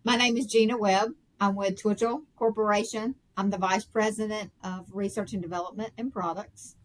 My name is Gena Webb. I'm with Twitchell Corporation. I'm the Vice President of Research and Development and Products.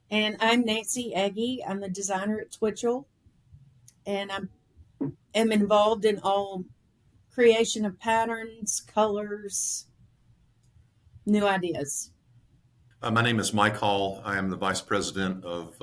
And I'm Nancy Egge. I'm the designer at Twitchell, and I am involved in all creation of patterns, colors, new ideas. My name is Mike Hall. I am the Vice President of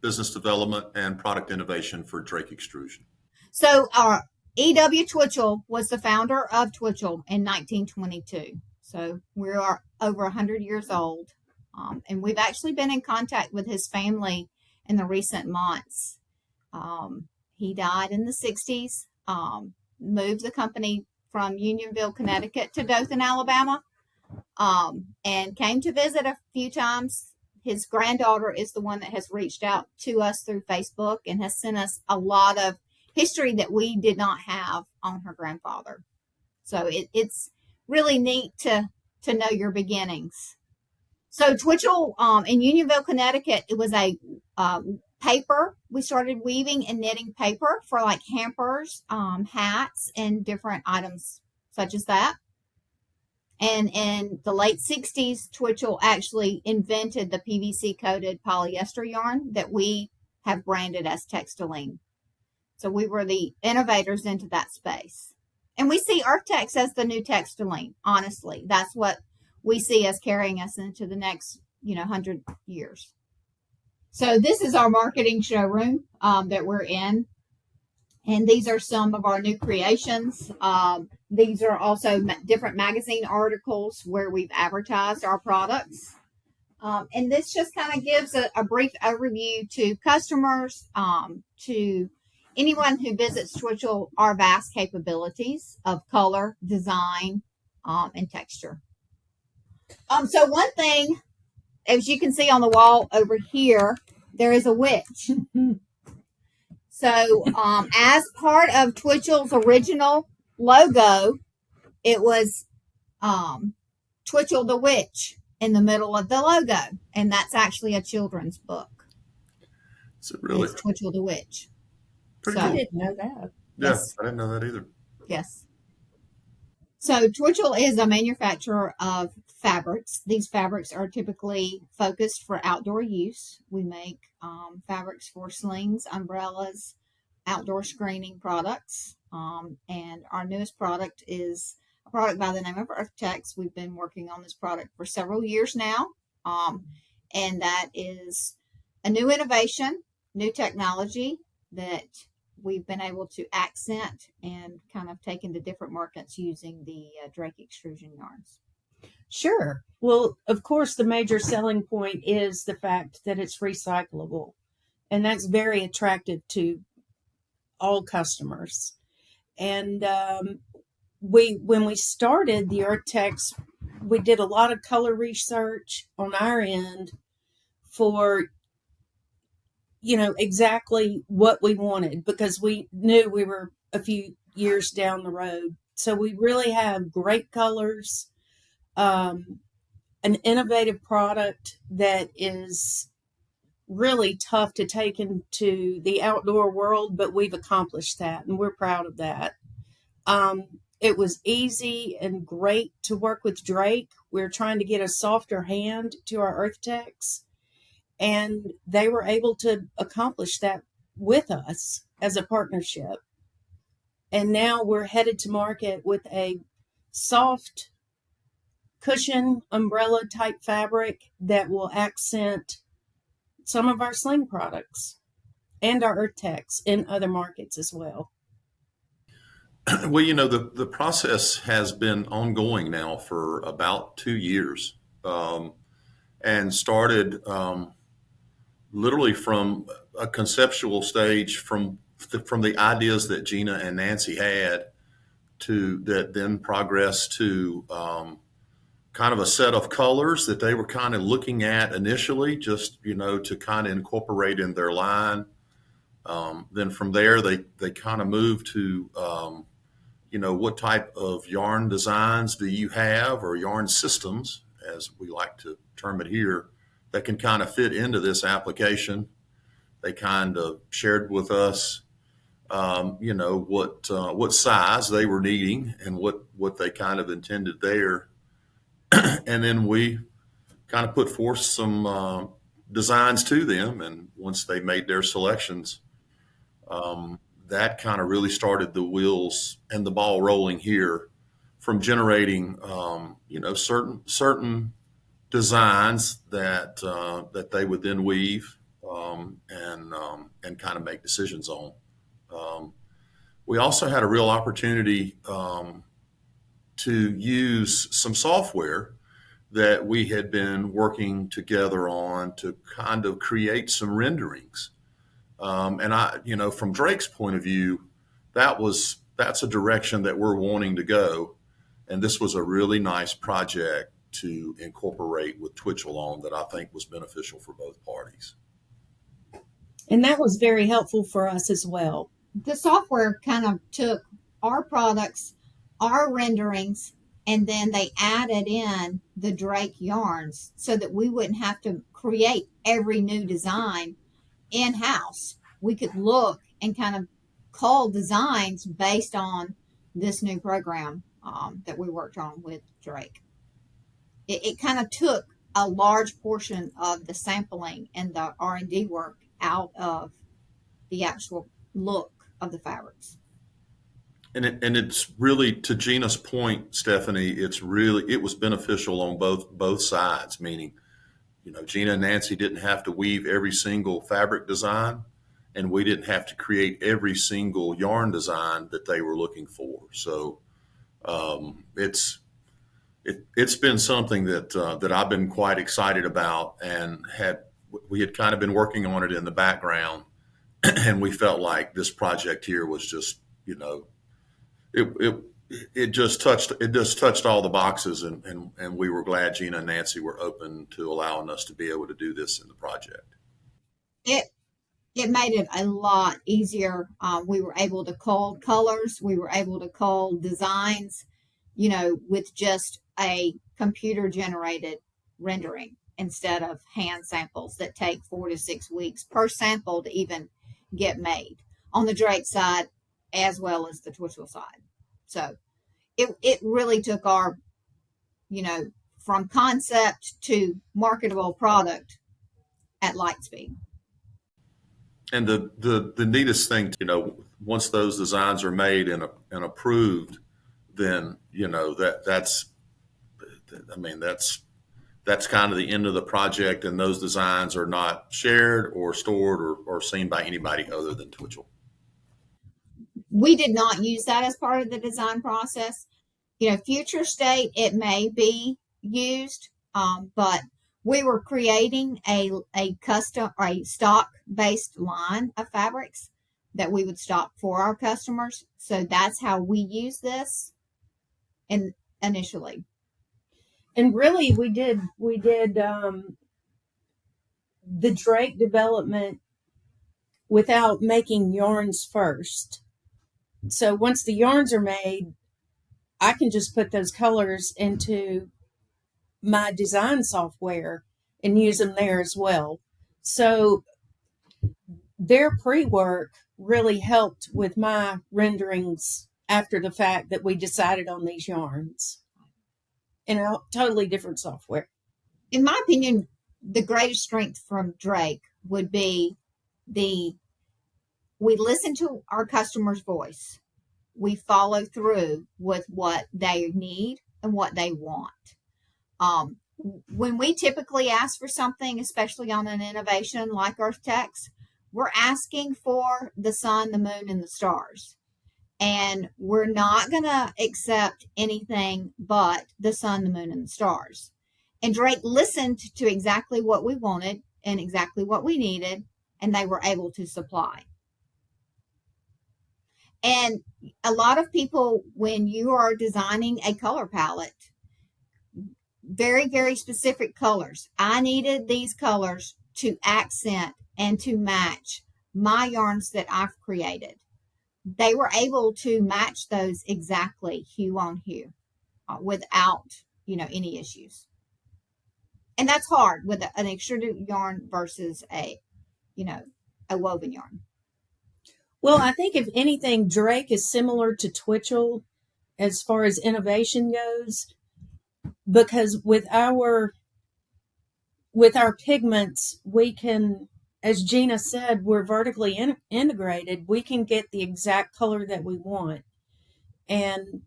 Business Development and Product Innovation for Drake Extrusion. So E.W. Twitchell was the founder of Twitchell in 1922. So we are over 100 years old. And we've actually been in contact with his family in the recent months. He died in the 60s, moved the company from Unionville, Connecticut to Dothan, Alabama, and came to visit a few times. His granddaughter is the one that has reached out to us through Facebook and has sent us a lot of history that we did not have on her grandfather. So it's really neat to know your beginnings. So Twitchell in Unionville, Connecticut, it was a paper. We started weaving and knitting paper for like hampers, hats, and different items such as that. And in the late 60s, Twitchell actually invented the PVC-coated polyester yarn that we have branded as Textiline. So we were the innovators into that space. And we see Earth-Tex as the new Textiline, honestly. That's what we see as carrying us into the next, 100 years. So this is our marketing showroom that we're in. And these are some of our new creations. These are also different magazine articles where we've advertised our products. And this just kind of gives a brief overview to customers, to anyone who visits Twitchell, our vast capabilities of color, design, and texture. So one thing, as you can see on the wall over here, there is a witch. So as part of Twitchell's original logo, it was Twitchell the Witch in the middle of the logo. And that's actually a children's book. So really? It's Twitchell the Witch. Pretty cool. I didn't know that. Yeah, Yes. I didn't know that either. Yes. So Twitchell is a manufacturer of fabrics. These fabrics are typically focused for outdoor use. We make fabrics for slings, umbrellas, outdoor screening products. And our newest product is a product by the name of Earth-Tex. We've been working on this product for several years now. And that is a new innovation, new technology that we've been able to accent and kind of take into different markets using the Drake extrusion yarns. Sure. Well, of course, the major selling point is the fact that it's recyclable. And that's very attractive to all customers. And when we started the Earth-Tex, we did a lot of color research on our end for exactly what we wanted, because we knew we were a few years down the road. So we really have great colors, an innovative product that is really tough to take into the outdoor world, but we've accomplished that and we're proud of that. It was easy and great to work with Drake. We're trying to get a softer hand to our Earth-Tex. And they were able to accomplish that with us as a partnership. And now we're headed to market with a soft cushion umbrella type fabric that will accent some of our sling products and our Earth-Tex in other markets as well. Well, the process has been ongoing now for about 2 years, and started literally from a conceptual stage, from the ideas that Gena and Nancy had, to that then progressed to kind of a set of colors that they were kind of looking at initially, just to kind of incorporate in their line. Then from there, they kind of moved to what type of yarn designs do you have, or yarn systems, as we like to term it here, that can kind of fit into this application. They kind of shared with us what size they were needing and what they kind of intended there. And then we kind of put forth some designs to them. And once they made their selections, that kind of really started the wheels and the ball rolling here from generating, certain designs that they would then weave and kind of make decisions on. We also had a real opportunity to use some software that we had been working together on to kind of create some renderings. And from Drake's point of view, that's a direction that we're wanting to go. And this was a really nice project to incorporate with Twitchell on that I think was beneficial for both parties. And that was very helpful for us as well. The software kind of took our products, our renderings, and then they added in the Drake yarns so that we wouldn't have to create every new design in-house. We could look and kind of call designs based on this new program that we worked on with Drake. It kind of took a large portion of the sampling and the R&D work out of the actual look of the fabrics. And it's really, to Gena's point, Stephanie, it was beneficial on both sides, meaning, Gena and Nancy didn't have to weave every single fabric design, and we didn't have to create every single yarn design that they were looking for. So it's been something that I've been quite excited about, and we had kind of been working on it in the background, and we felt like this project here was just, it just touched all the boxes, and we were glad Gena and Nancy were open to allowing us to be able to do this in the project. It made it a lot easier. We were able to call colors. We were able to call designs, with just a computer generated rendering instead of hand samples that take 4 to 6 weeks per sample to even get made on the Drake side as well as the Twitchell side. So it really took our, from concept to marketable product at light speed. And the neatest thing, once those designs are made and approved, then that's kind of the end of the project, and those designs are not shared or stored or seen by anybody other than Twitchell. We did not use that as part of the design process. Future state, it may be used, but we were creating a custom or a stock based line of fabrics that we would stock for our customers. So that's how we use this initially. And really we did the Drake development without making yarns first. So once the yarns are made, I can just put those colors into my design software and use them there as well. So their pre-work really helped with my renderings after the fact that we decided on these yarns in a totally different software. In my opinion, the greatest strength from Drake would be we listen to our customer's voice. We follow through with what they need and what they want. When we typically ask for something, especially on an innovation like Earth Tech's, we're asking for the sun, the moon, and the stars. And we're not going to accept anything but the sun, the moon, and the stars. And Drake listened to exactly what we wanted and exactly what we needed, and they were able to supply. And a lot of people, when you are designing a color palette, very, very specific colors. I needed these colors to accent and to match my yarns that I've created. They were able to match those exactly hue on hue without, any issues. And that's hard with an extruded yarn versus a woven yarn. Well, I think if anything, Drake is similar to Twitchell as far as innovation goes, because with our pigments, we can, as Gena said, we're vertically integrated. We can get the exact color that we want. And,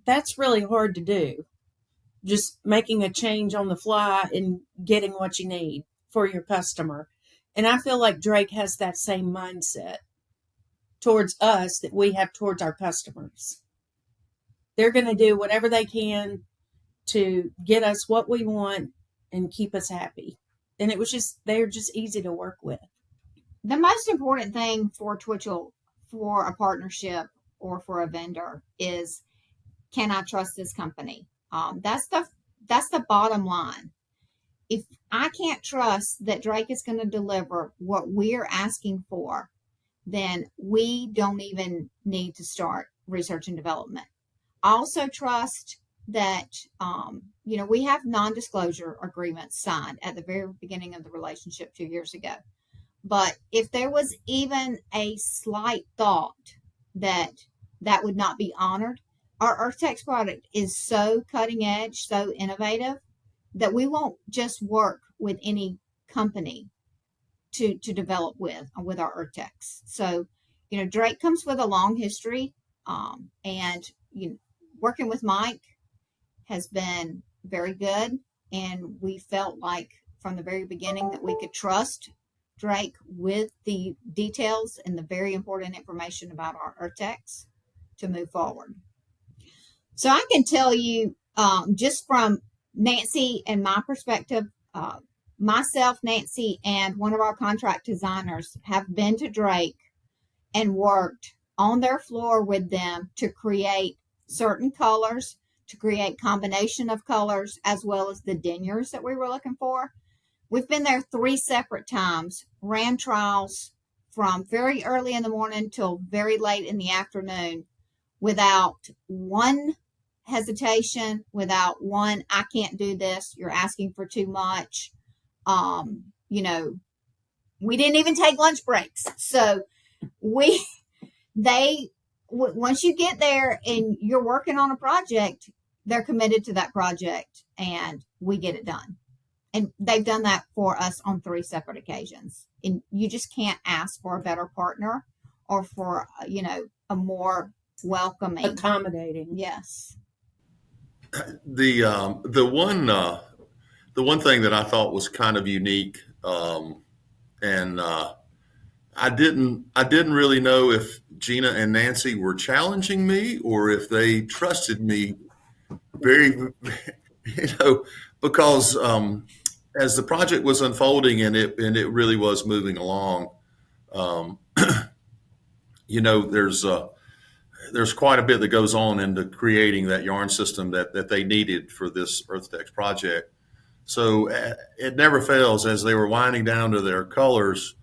that's really hard to do. Just making a change on the fly and getting what you need for your customer. And I feel like Drake has that same mindset towards us that we have towards our customers. They're going to do whatever they can to get us what we want and keep us happy. And they're just easy to work with. The most important thing for Twitchell, for a partnership or for a vendor, is, can I trust this company? That's the bottom line. If I can't trust that Drake is going to deliver what we're asking for, then we don't even need to start research and development. I also trust that, we have non-disclosure agreements signed at the very beginning of the relationship 2 years ago. But if there was even a slight thought that would not be honored, our EarthTex product is so cutting edge, so innovative, that we won't just work with any company to develop with our EarthTex. So, Drake comes with a long history, and working with Mike has been very good, and we felt like from the very beginning that we could trust Drake with the details and the very important information about our EarthTex to move forward. So I can tell you, just from Nancy and my perspective, myself, Nancy, and one of our contract designers have been to Drake and worked on their floor with them to create certain colors, to create combination of colors, as well as the deniers that we were looking for. We've been there 3 separate times, ran trials from very early in the morning till very late in the afternoon, without one hesitation, without one, I can't do this, you're asking for too much. We didn't even take lunch breaks. So once you get there and you're working on a project, they're committed to that project and we get it done. And they've done that for us on 3 separate occasions. And you just can't ask for a better partner or for, a more welcoming, accommodating. Yes. The one thing that I thought was kind of unique, and I didn't really know if Gena and Nancy were challenging me or if they trusted me very, because as the project was unfolding and it really was moving along, there's quite a bit that goes on into creating that yarn system that they needed for this EarthTex project. So it never fails, as they were winding down to their colors,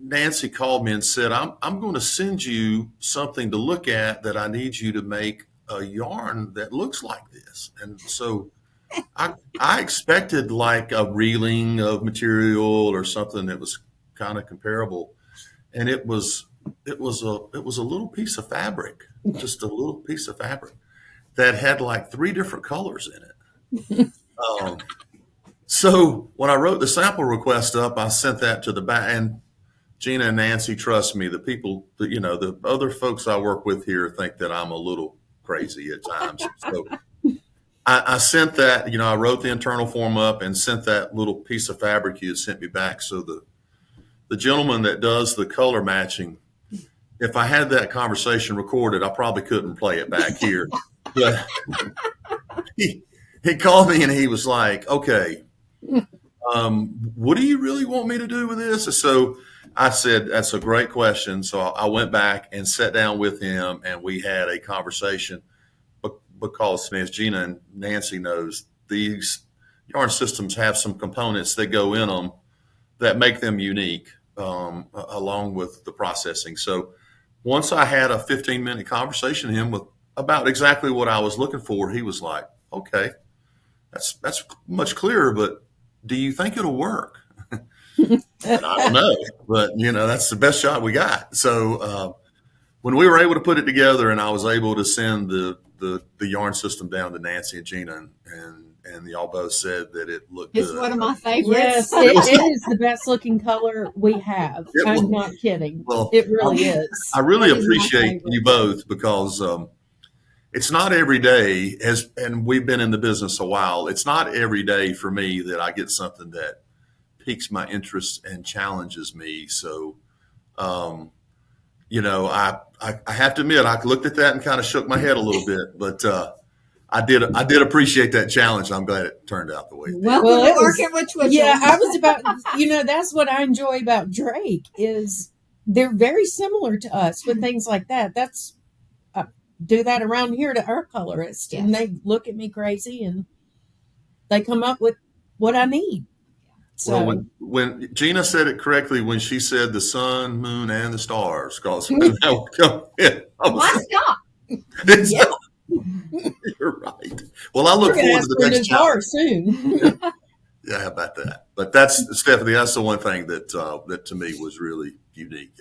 Nancy called me and said, I'm going to send you something to look at that I need you to make a yarn that looks like this. And so I expected like a reeling of material or something that was kind of comparable. And it was a little piece of fabric, just a little piece of fabric that had like 3 different colors in it. So when I wrote the sample request up, I sent that to the back, and Gena and Nancy trust me. The people that, the other folks I work with here think that I'm a little crazy at times. So I sent that, I wrote the internal form up and sent that little piece of fabric you had sent me back. So the gentleman that does the color matching, if I had that conversation recorded, I probably couldn't play it back here. But he called me and he was like, okay, what do you really want me to do with this? So I said, that's a great question. So I went back and sat down with him and we had a conversation, because as Gena and Nancy knows, these yarn systems have some components that go in them that make them unique, along with the processing. So once I had a 15-minute conversation with him about exactly what I was looking for, he was like, okay, that's much clearer, but do you think it'll work? And I don't know, but that's the best shot we got. So when we were able to put it together, and I was able to send the yarn system down to Nancy and Gena, and y'all both said that it looked It's good. one of my favorites. Yes, it is the best looking color we have. I'm not kidding. Well, it really is. I really That is my appreciate favorite. you both because it's not every day, and we've been in the business a while. It's not every day for me that I get something that piques my interest and challenges me. So, I have to admit, I looked at that and kind of shook my head a little bit, but I did appreciate that challenge. I'm glad it turned out the way it did. Welcome Well, to it was- working with Twitchell. Yeah, I was about, that's what I enjoy about Drake is they're very similar to us with things like that. That's do that around here to our colorist, and they look at me crazy, and they come up with what I need. So Well, when Gena said it correctly, when she said the sun, moon, and the stars, because when that would come in, I was Why like, stop? You're right. Well, I look we're gonna forward ask to for the a new next car challenge. soon. Yeah, how about that? But that's Stephanie. That's the one thing that to me was really unique.